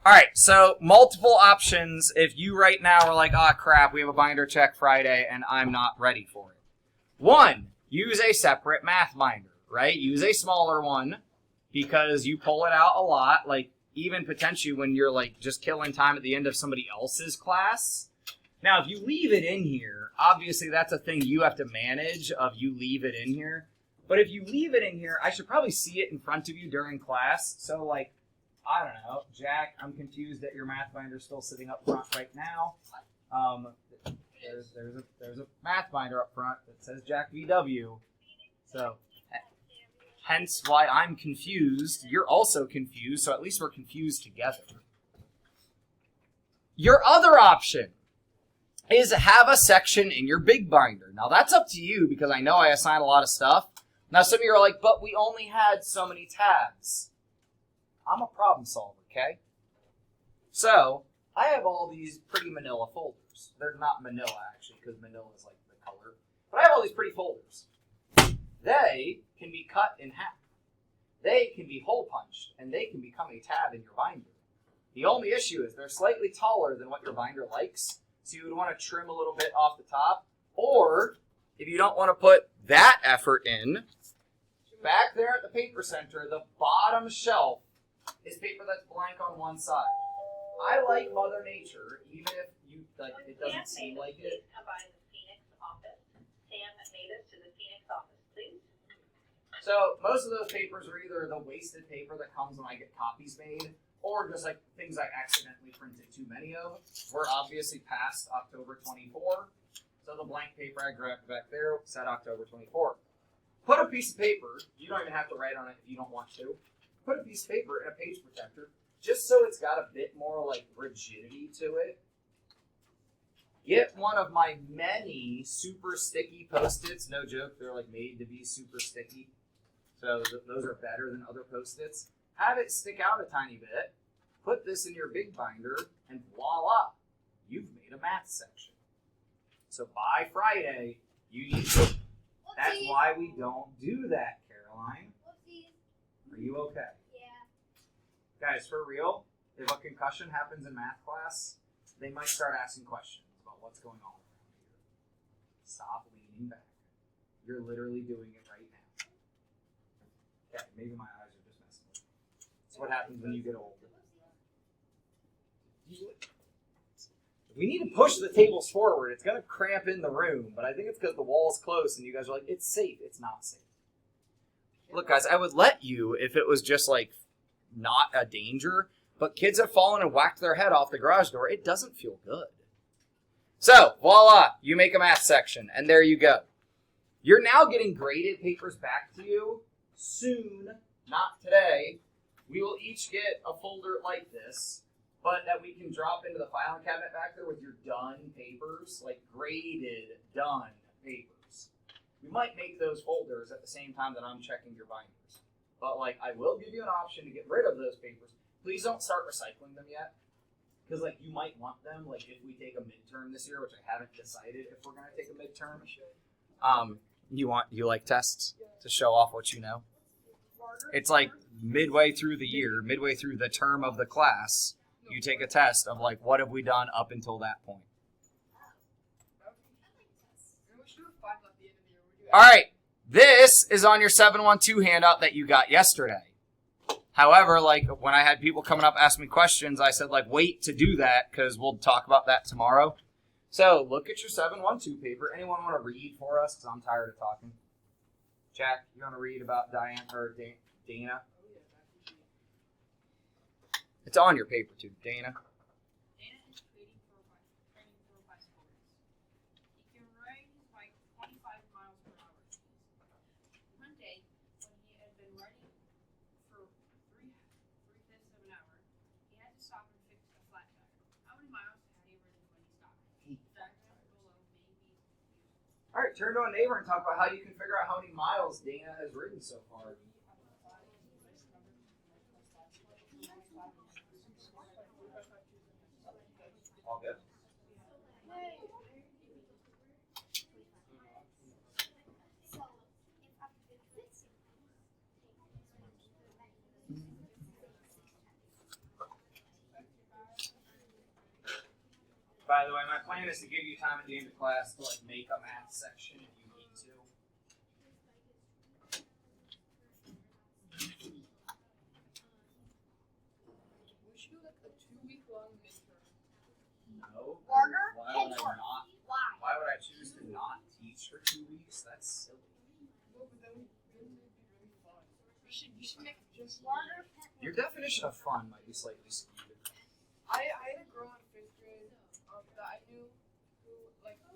All right, so multiple options if you right now are like, oh, crap, we have a binder check Friday and I'm not ready for it. One, use a separate math binder, right? Use a smaller one because you pull it out a lot, like even potentially when you're like just killing time at the end of somebody else's class. Now, if you leave it in here, obviously that's a thing you have to manage of you leave it in here. But if you leave it in here, I should probably see it in front of you during class. So like, I don't know, Jack, I'm confused that your math binder is still sitting up front right now. There's a math binder up front that says Jack VW. So, hence why I'm confused. You're also confused, so at least we're confused together. Your other option is have a section in your big binder. Now, that's up to you because I know I assign a lot of stuff. Now, some of you are like, but we only had so many tabs. I'm a problem solver, okay? So, I have all these pretty manila folders. They're not manila, actually, because manila is like the color. But I have all these pretty folders. They can be cut in half. They can be hole punched, and they can become a tab in your binder. The only issue is they're slightly taller than what your binder likes, so you would want to trim a little bit off the top. Or, if you don't want to put that effort in, back there at the paper center, the bottom shelf is paper that's blank on one side. I like Mother Nature, even if you like it doesn't seem like it. By the Phoenix office. Sam made us to the Phoenix office, please. So most of those papers are either the wasted paper that comes when I get copies made, or just like things I accidentally printed too many of. We're obviously past October 24, so the blank paper I grabbed back there said October 24. Put a piece of paper, you don't even have to write on it if you don't want to. Put a piece of paper in a page protector, just so it's got a bit more like rigidity to it. Get one of my many super sticky Post-its. No joke, they're like made to be super sticky. So those are better than other Post-its. Have it stick out a tiny bit. Put this in your big binder, and voila, you've made a math section. So by Friday, you need to. That's why we don't do that, Caroline. Are you okay? Yeah. Guys, for real, if a concussion happens in math class, they might start asking questions about what's going on around here. Stop leaning back. You're literally doing it right now. Okay, maybe my eyes are just messing with me. That's what happens when you get older. We need to push the tables forward. It's going to cramp in the room, but I think it's because the wall's close and you guys are like, it's safe. It's not safe. Look, guys, I would let you if it was just, like, not a danger, but kids have fallen and whacked their head off the garage door. It doesn't feel good. So, voila, you make a math section, and there you go. You're now getting graded papers back to you soon, not today. We will each get a folder like this, but that we can drop into the filing cabinet back there with your done papers, like graded, done papers. We might make those folders at the same time that I'm checking your binders. But like, I will give you an option to get rid of those papers. Please don't start recycling them yet. Because like, you might want them, like if we take a midterm this year, which I haven't decided if we're going to take a midterm. You like tests to show off what you know? It's like midway through the year, midway through the term of the class, you take a test of like, what have we done up until that point? All right, this is on your 712 handout that you got yesterday. However, like when I had people coming up asking me questions, I said like, wait to do that because we'll talk about that tomorrow. So look at your 712 paper. Anyone want to read for us? Because I'm tired of talking. Jack, you want to read about Diane or Dana? It's on your paper too, Dana. Dana is training for bicycles. He can ride his bike 25 miles per hour. One day, when he had been riding for three-fifths of an hour, he had to stop and fix a flat tire. How many miles had he ridden when he stopped? Diagram below may be used. All right, turn to a neighbor and talk about how you can figure out how many miles Dana has ridden so far. All good? By the way, my plan is to give you time at the end of class to like make a math section if you need to. We should do like a 2-week-long midterm. No. Warner, Why would I Pittsburgh. not? Why? Why would I choose to not teach for 2 weeks? That's silly. No, but then it'd be really fun. You should make just Warner, Your definition of fun might be slightly skewed. I had a girl in 5th grade that I knew who, like, her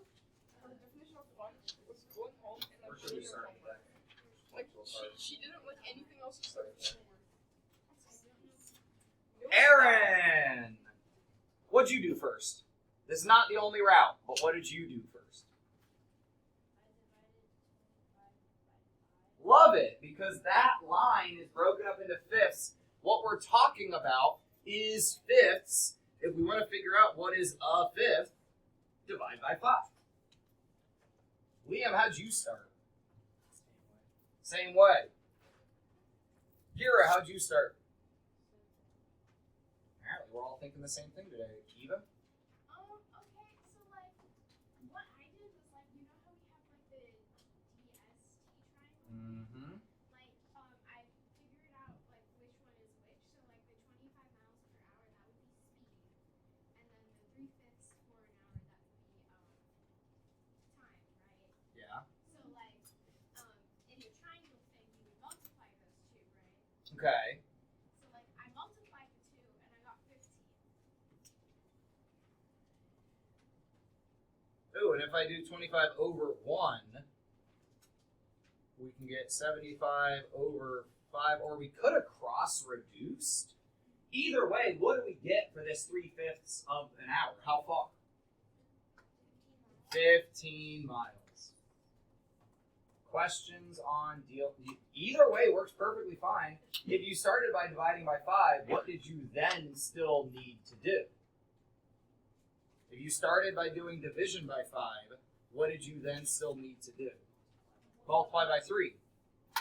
definition of fun was going home and, Where like, should we doing her start homework. today? Like, she didn't like anything else except her homework. Aaron! What'd you do first? This is not the only route, but what did you do first? Love it, because that line is broken up into fifths. What we're talking about is fifths. If we want to figure out what is a fifth, divide by 5. Liam, how'd you start? Same way. Kira, how'd you start? Apparently, we're all thinking the same thing today. Eva? okay, so like, what I did was like, you know how we have like the DST triangle? Mm-hmm. Like, I figured out like which one is which. So like the 25 miles per hour, that would be speed, and then the 3/5 for an hour, that would be time, right? Yeah. So like, in the triangle thing, you would multiply those two, right? Okay. So like, I multiplied the two, and I got 15. Ooh, and if I do 25 over 1, we can get 75 over 5, or we could have cross-reduced. Either way, what do we get for this 3/5 of an hour? How far? 15 miles. Questions on deal? Either way works perfectly fine. If you started by dividing by 5, what did you then still need to do? If you started by doing division by 5, what did you then still need to do? Multiply by 3.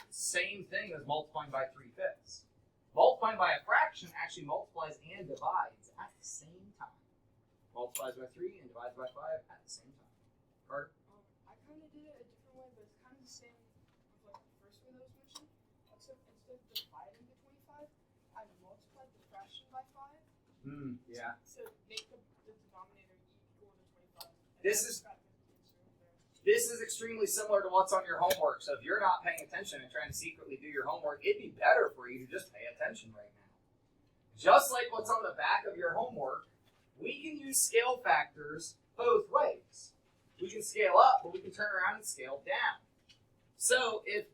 Same thing as multiplying by 3/5. Multiplying by a fraction actually multiplies and divides at the same time. Multiplies by 3 and divides by 5 at the same time. Carter? I kind of did it a different way, but it's kind of the same with like the first way that was mentioned. Except instead of dividing the 25, I multiplied the fraction by 5 Yeah. to make the denominator equal to 25. This is extremely similar to what's on your homework. So if you're not paying attention and trying to secretly do your homework, it'd be better for you to just pay attention right now. Just like what's on the back of your homework, we can use scale factors both ways. We can scale up, but we can turn around and scale down. So if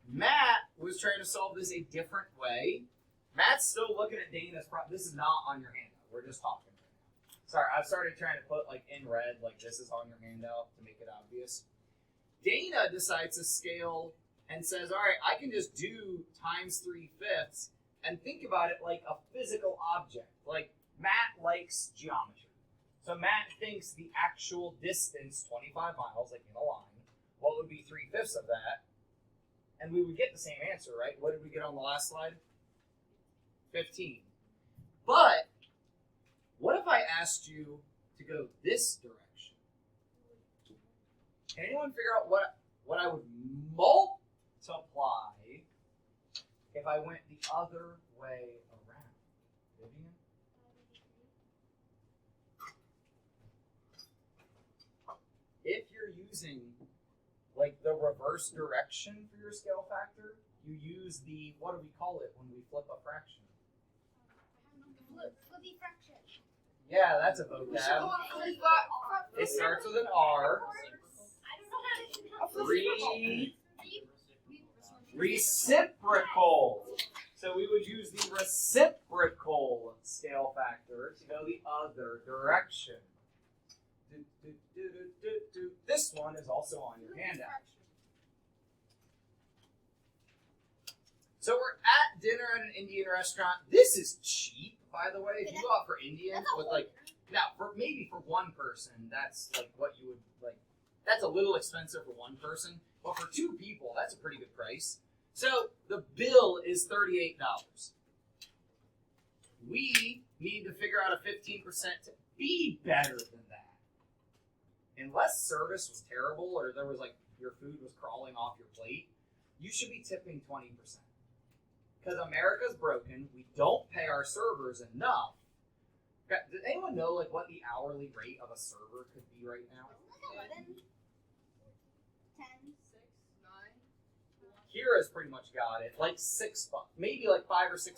Matt was trying to solve this a different way, Matt's still looking at Dana's problem. This is not on your handout. We're just talking right now. Sorry, I've started trying to put like in red, like this is on your handout to make it obvious. Dana decides to scale and says, all right, I can just do times 3/5 and think about it like a physical object. Like Matt likes geometry. So Matt thinks the actual distance, 25 miles, like in a line, what would be 3/5 of that? And we would get the same answer, right? What did we get on the last slide? 15. But what if I asked you to go this direction? Can anyone figure out what I would multiply if I went the other way around? Vivian? If you're using like the reverse direction for your scale factor, you use the, what do we call it when we flip a fraction? Flippy fraction. Yeah, that's a vocab. It starts with an R. I don't know Reciprocal. So we would use the reciprocal scale factor to go the other direction. This one is also on your handout. So we're at dinner at an Indian restaurant. This is cheap, by the way. If you go out for Indian with like, now for maybe for one person, that's like what you would like. That's a little expensive for one person, but for 2 people, that's a pretty good price. So the bill is $38. We need to figure out a 15% be better than that. Unless service was terrible or there was like your food was crawling off your plate, you should be tipping 20%. Because America's broken. We don't pay our servers enough. Does anyone know like what the hourly rate of a server could be right now? 11, 10. 6, 9. Kira's pretty much got it. Like $6, maybe like $5 or $6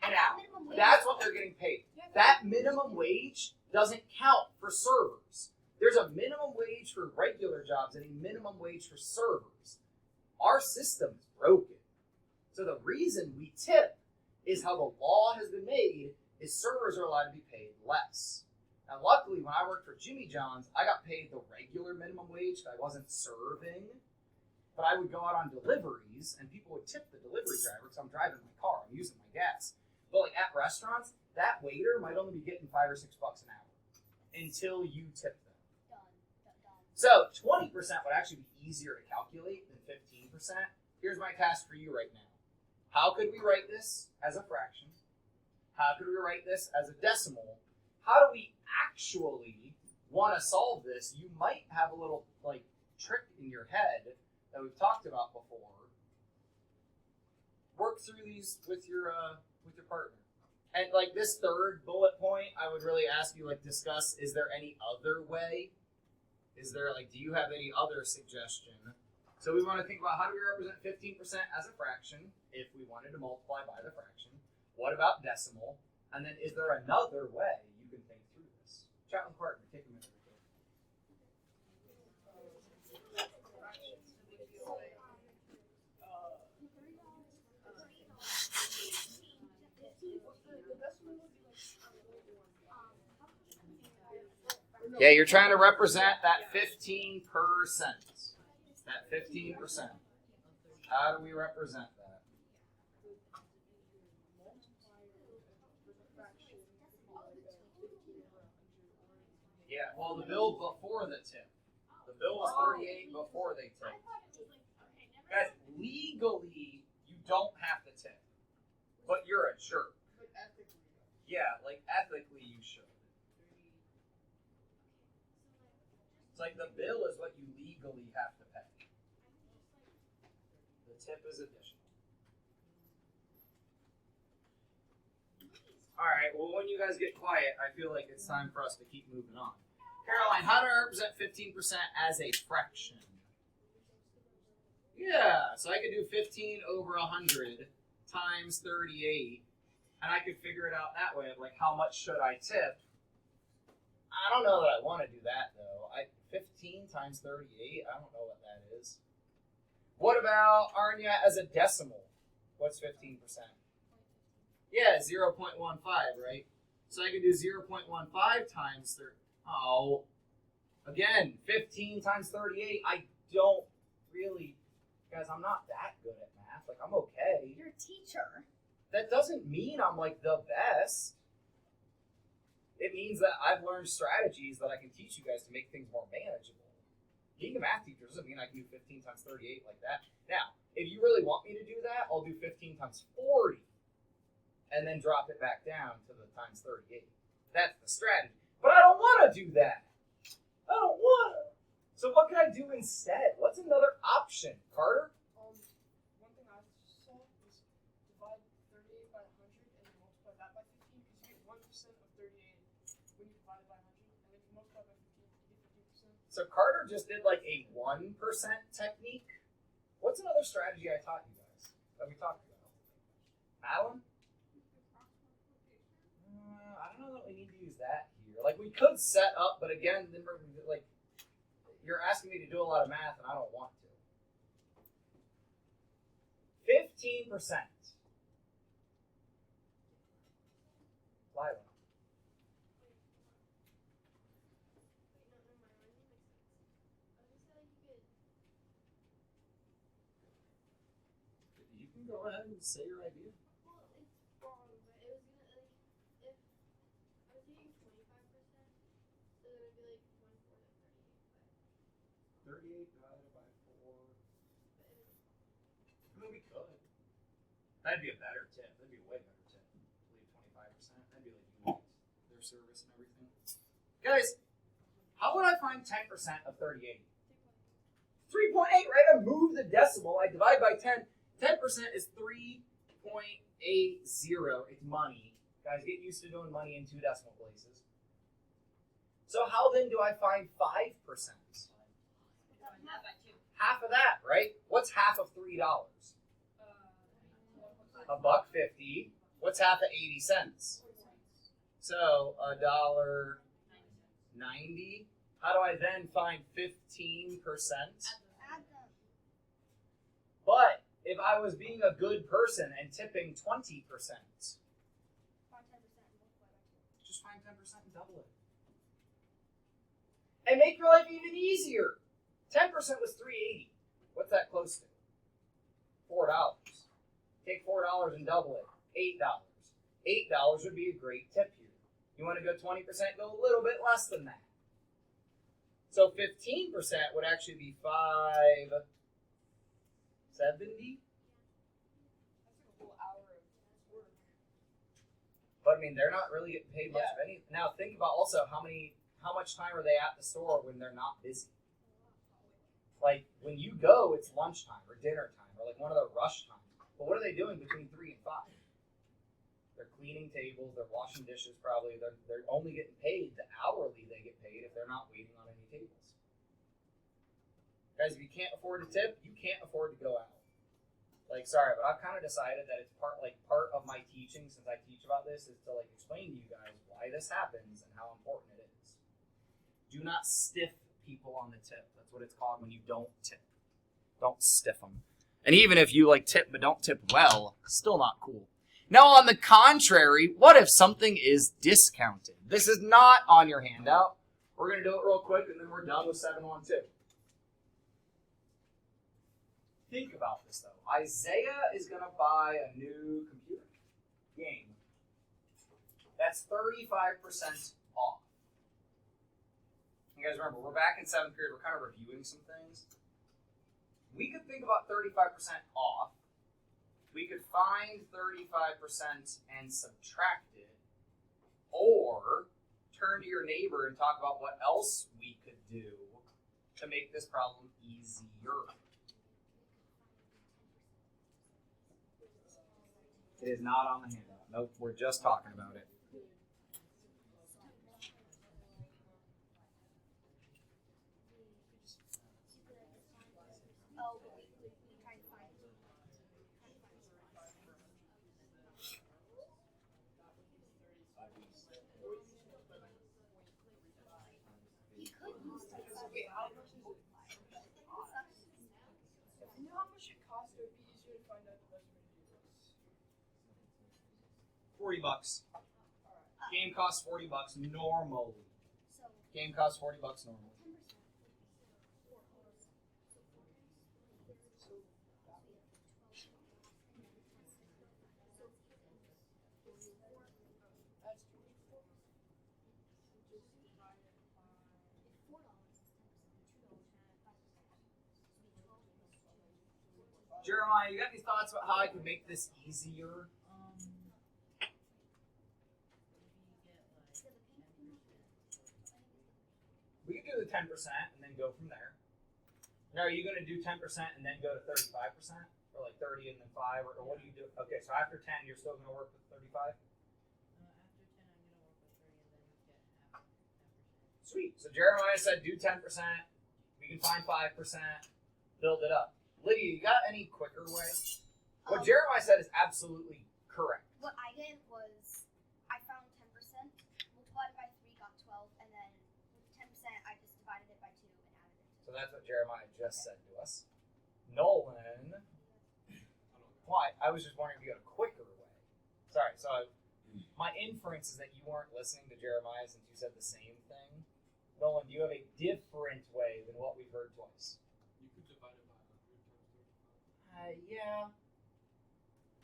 an hour. Minimum wage. That's what they're getting paid. That minimum wage doesn't count for servers. There's a minimum wage for regular jobs and a minimum wage for servers. Our system's broken. So the reason we tip is how the law has been made is servers are allowed to be paid less. Now luckily when I worked for Jimmy John's, I got paid the regular minimum wage because I wasn't serving. But I would go out on deliveries and people would tip the delivery driver because I'm driving my car, I'm using my gas. But like at restaurants, that waiter might only be getting $5 or $6 an hour until you tip them. Done. So 20% would actually be easier to calculate than 15%. Here's my task for you right now. How could we write this as a fraction? How could we write this as a decimal? How do we actually want to solve this? You might have a little like trick in your head that we've talked about before. Work through these with your partner. And like this third bullet point, I would really ask you like discuss, is there any other way? Is there like, do you have any other suggestion? So we want to think about how do we represent 15% as a fraction if we wanted to multiply by the fraction? What about decimal? And then is there another way you can think through this? Chat with partner, take a minute or two. Yeah, you're trying to represent that 15%. That 15%. How do we represent that? Yeah, well, the bill before the tip. The bill was 38 before they tipped. Guys, legally, you don't have to tip. But you're a jerk. Yeah, like ethically you should. It's like the bill is what you legally have to pay. The tip is additional. Alright, well when you guys get quiet, I feel like it's time for us to keep moving on. Caroline, how do I represent 15% as a fraction? Yeah, so I could do 15 over 100 times 38, and I could figure it out that way of like how much should I tip. I don't know that I want to do that though. 15 times 38, I don't know what that is. What about Arnya as a decimal? What's 15%? Yeah, 0.15, right? So I could do 0.15 times 30. Oh, again, 15 times 38. I don't really, guys, I'm not that good at math. Like, I'm okay. You're a teacher. That doesn't mean I'm like the best. It means that I've learned strategies that I can teach you guys to make things more manageable. Being a math teacher doesn't mean I can do 15 times 38 like that. Now, if you really want me to do that, I'll do 15 times 40 and then drop it back down to the times 38. That's the strategy. But I don't want to do that. I don't want to. So what can I do instead? What's another option? Carter? One thing I saw is divide 38 by 100 and multiply that by 15 because you get 1% of 38 when you divide it by 100, and if you multiply by 15, you get 50%. So Carter just did like a 1% technique. What's another strategy I taught you guys that we talked about? Madeline? I don't know that we need to use that here. Like we could set up, but again, then we're like you're asking me to do a lot of math, and I don't want to. 15%. Lila. You can go ahead and say your idea. Well, it's wrong, but it was gonna like if I was doing 25%, so it would be like 1/4 of 38. 38 divided by 4. But it was I mean, we could. That'd be a better tip. That'd be a way better tip. Leave 25%. That'd be like units. They're service and everything. Guys, how would I find 10% of 38? 3.8, right? I move the decimal. I divide by 10. 10% is 3.80. It's money. Guys, get used to doing money in 2 decimal places. So how then do I find 5%? Half of that, right? What's half of $3? $1.50. What's half of 80 cents? So $1.90. How do I then find 15%? But if I was being a good person and tipping 20%, just find 10% and double it. And make your life even easier. 10% was $3.80. What's that close to? $4. Take $4 and double it. $8. $8 would be a great tip here. You want to go 20%, go a little bit less than that. So 15% would actually be $5.70. That's like a whole hour of work. But I mean, they're not really getting paid much of any. Now think about also how much time are they at the store when they're not busy? Like when you go, it's lunchtime or dinner time or like one of the rush times. But what are they doing between 3 and 5? They're cleaning tables, they're washing dishes probably. They're only getting paid the hourly they get paid if they're not waiting on any tables. Guys, if you can't afford to tip, you can't afford to go out. Like, sorry, but I've kind of decided that it's part of my teaching, since I teach about this, is to like explain to you guys why this happens and how important it is. Do not stiff people on the tip. That's what it's called when you don't tip. Don't stiff them. And even if you like tip but don't tip well, still not cool. Now, on the contrary, what if something is discounted? This is not on your handout. We're going to do it real quick, and then we're done with 712. Think about this, though. Isaiah is going to buy a new computer game. That's 35% off. You guys remember, we're back in 7th period. We're kind of reviewing some things. We could think about 35% off. We could find 35% and subtract it. Or turn to your neighbor and talk about what else we could do to make this problem easier. It is not on the handout. Nope, we're just talking about it. Wait, how much is it? If you know how much it costs, it would be easier to find out the best way to do this. $40. Game costs $40 normally. Game costs $40 normally. Jeremiah, you got any thoughts about how I can make this easier? We can do the 10% and then go from there. Now, are you going to do 10% and then go to 35%? Or like 30 and then 5? Or what do you do? Okay, so after 10, you're still going to work with 35? Sweet. So Jeremiah said do 10%. We can find 5%. Build it up. Lydia, you got any quicker way? What Jeremiah said is absolutely correct. What I did was I found 10%, multiplied it by 3, got 12, and then with 10%, I just divided it by 2 and added it to So that's what Jeremiah just said to us. Nolan, why? I was just wondering if you had a quicker way. Sorry, so my inference is that you weren't listening to Jeremiah since you said the same thing. Nolan, do you have a different way than what we've heard twice? You could divide it by 100 times 35. Yeah.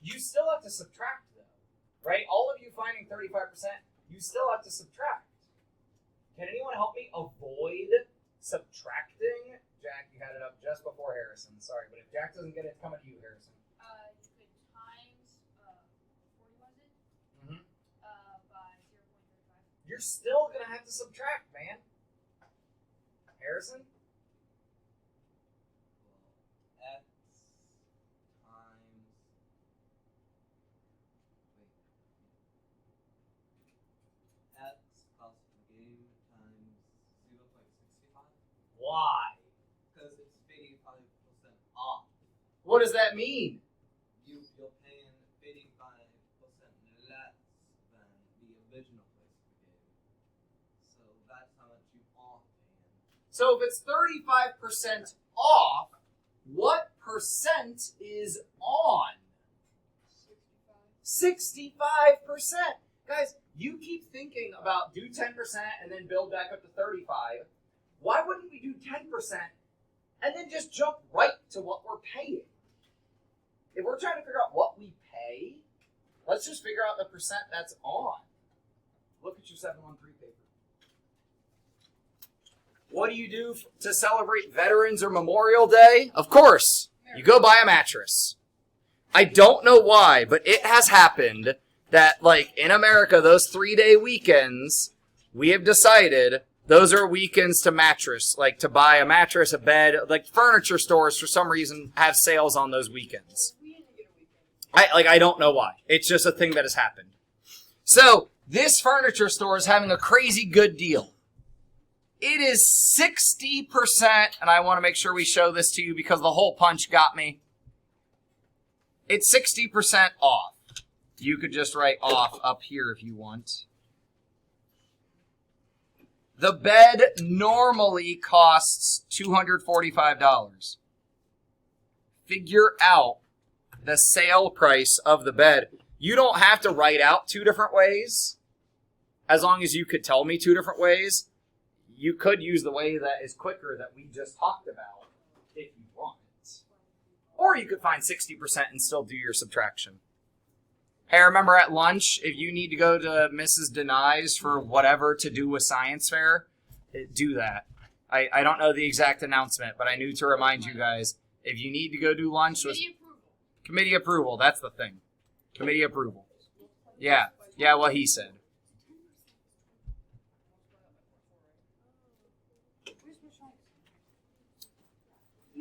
You still have to subtract, though, right? All of you finding 35%, you still have to subtract. Can anyone help me avoid subtracting? Jack, you had it up just before Harrison. Sorry, but if Jack doesn't get it, it's coming to you, Harrison. You could times 40, was it? Mm-hmm. By 0.35. you're still going to have to subtract, man. Harrison? X times. Wait. X cost per game times 0.65. Why? Because it's 85% off. What does that mean? You're paying 85% less than the original price of the game. So that's how much you are paying. So if it's 35% off, what percent is on? 65%. Guys, you keep thinking about do 10% and then build back up to 35. Why wouldn't we do 10% and then just jump right to what we're paying? If we're trying to figure out what we pay, let's just figure out the percent that's on. Look at your 713 paper. What do you do to celebrate Veterans or Memorial Day? Of course, you go buy a mattress. I don't know why, but it has happened that, like, in America, those 3-day weekends, we have decided those are weekends to mattress, like to buy a mattress, a bed, like furniture stores for some reason have sales on those weekends. We didn't get a weekend. I don't know why. It's just a thing that has happened. So, this furniture store is having a crazy good deal. It is 60%, and I want to make sure we show this to you because the hole punch got me. It's 60% off. You could just write off up here if you want. The bed normally costs $245. Figure out the sale price of the bed. You don't have to write out 2 different ways. As long as you could tell me 2 different ways. You could use the way that is quicker that we just talked about if you want. Or you could find 60% and still do your subtraction. Hey, remember at lunch, if you need to go to Mrs. Denai's for whatever to do with science fair, do that. I don't know the exact announcement, but I knew to remind you guys, if you need to go do lunch with committee approval, that's the thing. Committee approval. Yeah, what he said.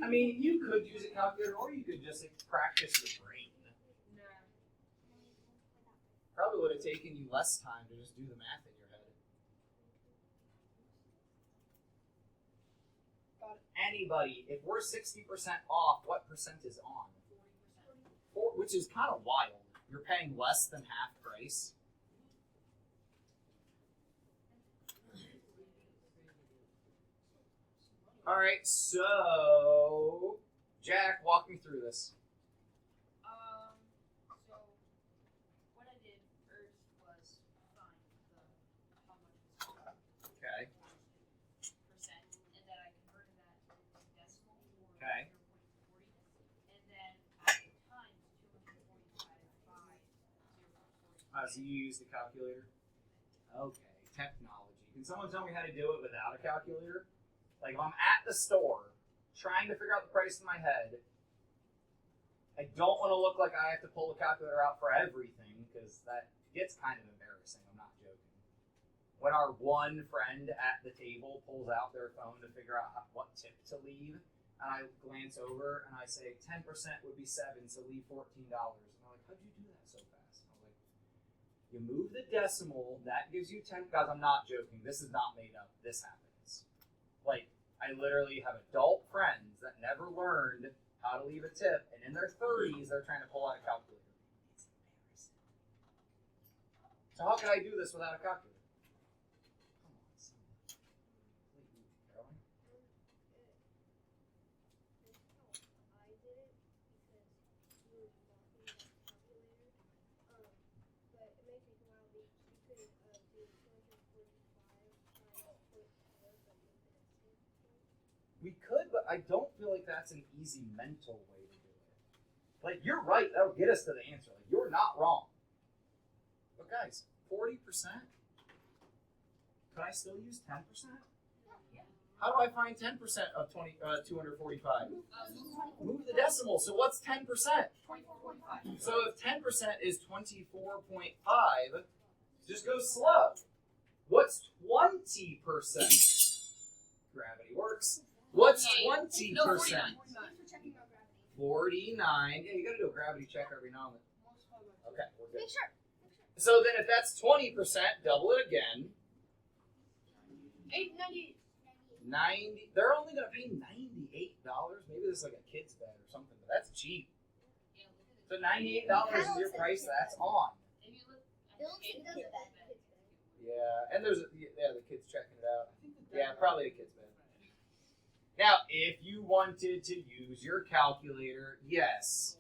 I mean, you could use a calculator, or you could just practice your brain. Probably would have taken you less time to just do the math in your head. Anybody, if we're 60% off, what percent is on? 4%. Which is kind of wild. You're paying less than half price. All right, so Jack, walk me through this. So what I did first was find how much Okay. percent, and then I converted that to decimal or Okay. 0.40, and then I times 245 by 0.40. So you use the calculator? Okay, technology. Can someone tell me how to do it without a calculator? Like if I'm at the store trying to figure out the price in my head, I don't want to look like I have to pull the calculator out for everything because that gets kind of embarrassing. I'm not joking. When our one friend at the table pulls out their phone to figure out what tip to leave, and I glance over and I say 10% would be 7, so leave $14. And I'm like, how'd you do that so fast? I'm like, you move the decimal, that gives you 10. Guys, I'm not joking. This is not made up. This happens. Like, I literally have adult friends that never learned how to leave a tip, and in their 30s, they're trying to pull out a calculator. It's embarrassing. So how can I do this without a calculator? Come on, someone. Caroline? I did it because you were talking about calculator. But it may take a while. We could do 245 times 0.4, but We could, but I don't feel like that's an easy mental way to do it. Like, you're right, that'll get us to the answer. Like, you're not wrong. But guys, 40%? Can I still use 10%? How do I find 10% of 245? Move the decimal. So what's 10%? 24.5. So if 10% is 24.5, just go slow. What's Gravity works. What's 20%? No, 49. Thanks for checking out gravity. 49. Yeah, you gotta do a gravity check every now and then. Okay, we're good. Make sure. So then if that's 20%, double it again. 898. 90. They're only gonna pay $98. Maybe this is like a kid's bed or something, but that's cheap. So $98 is your price. That's on. And you look at It looks like the the bed. Yeah, and there's the kids checking it out. Yeah, probably a kid's bed. Now, if you wanted to use your calculator, yes,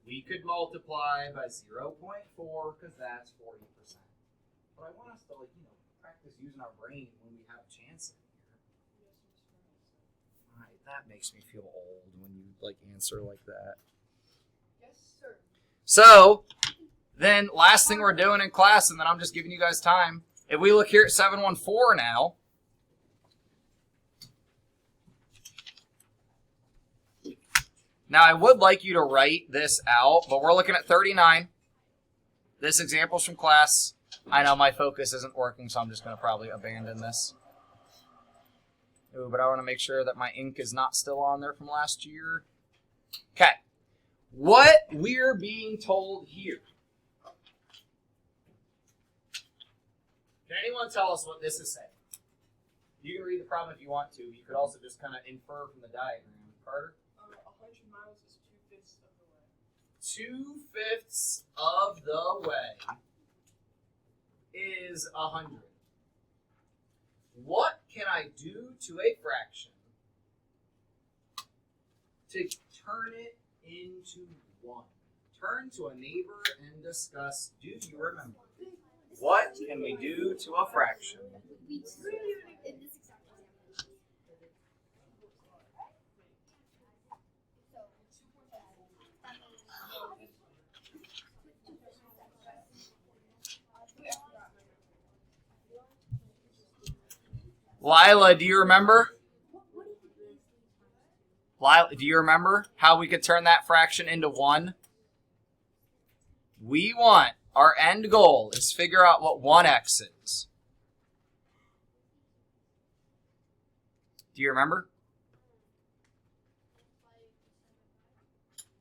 we could multiply by 0.4 because that's 40%. But I want us to, practice using our brain when we have a chance in here. All right, that makes me feel old when you answer like that. Yes, sir. So, then last thing we're doing in class, and then I'm just giving you guys time. If we look here at 714 now, now I would like you to write this out, but we're looking at 39. This example's from class. I know my focus isn't working, so I'm just going to probably abandon this. Ooh, but I want to make sure that my ink is not still on there from last year. Okay. What we're being told here. Can anyone tell us what this is saying? You can read the problem if you want to. You could also just kind of infer from the diagram. Carter? 100 miles is 2/5 of the way. 2/5 of the way is 100. What can I do to a fraction to turn it into 1? Turn to a neighbor and discuss. Do you remember? What can we do to a fraction? We in this exact example. Lila, do you remember? Lila, do you remember how we could turn that fraction into 1? We want, our end goal is figure out what 1x is. Do you remember?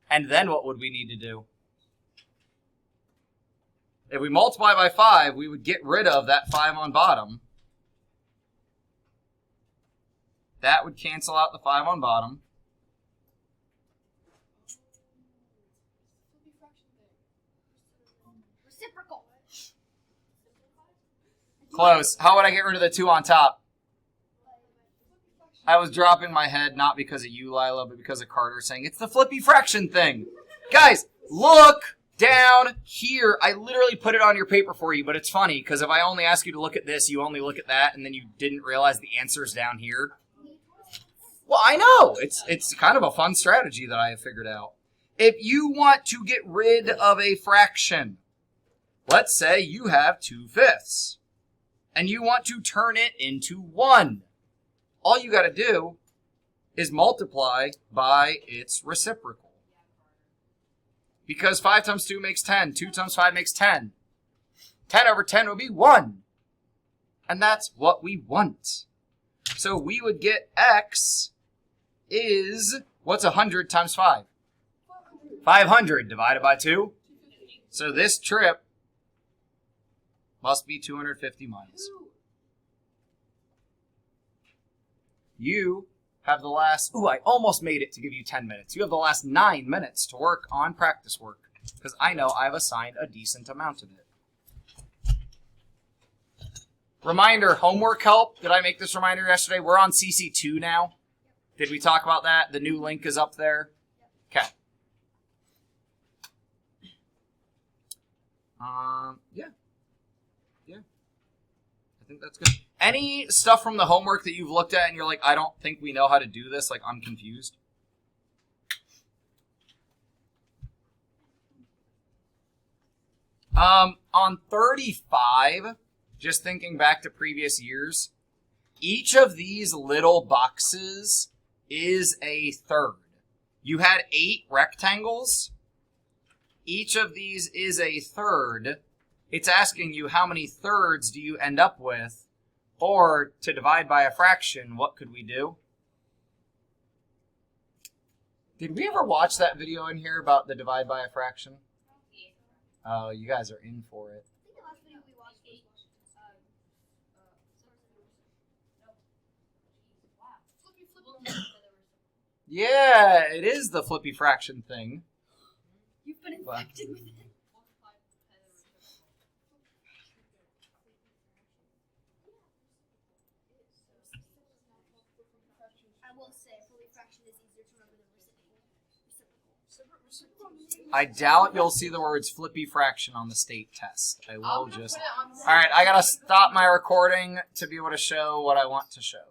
And then what would we need to do? If we multiply by 5, we would get rid of that 5 on bottom. That would cancel out the 5 on bottom. Reciprocal. Close. How would I get rid of the 2 on top? I was dropping my head not because of you, Lila, but because of Carter saying it's the flippy fraction thing. Guys, look down here. I literally put it on your paper for you, but it's funny because if I only ask you to look at this, you only look at that, and then you didn't realize the answer's down here. Well, I know. It's kind of a fun strategy that I have figured out. If you want to get rid of a fraction, let's say you have 2/5, and you want to turn it into 1. All you got to do is multiply by its reciprocal. Because 5 times 2 makes 10. 2 times 5 makes 10. 10 over 10 would be 1. And that's what we want. So we would get x is, what's 100 times 5? 500 divided by 2. So this trip must be 250 miles. You have the last, I almost made it to give you 10 minutes. You have the last 9 minutes to work on practice work because I know I've assigned a decent amount of it. Reminder, homework help. Did I make this reminder yesterday? We're on CC2 now. Did we talk about that? The new link is up there. Okay. Yeah. I think that's good. Any stuff from the homework that you've looked at and you're like, I don't think we know how to do this, like I'm confused? On 35, just thinking back to previous years, each of these little boxes is a third. You had 8 rectangles. Each of these is a third. It's asking you how many thirds do you end up with Or to divide by a fraction, what could we do? Did we ever watch that video in here about the divide by a fraction? Oh, you guys are in for it. I think the last video we watched was Yeah, it is the flippy fraction thing. You've been Wow. infected with it. I will say, fully fraction is easier to remember than reciprocal. I doubt you'll see the words flippy fraction on the state test. I will I'm gonna just... put it on Alright, I gotta stop my recording to be able to show what I want to show.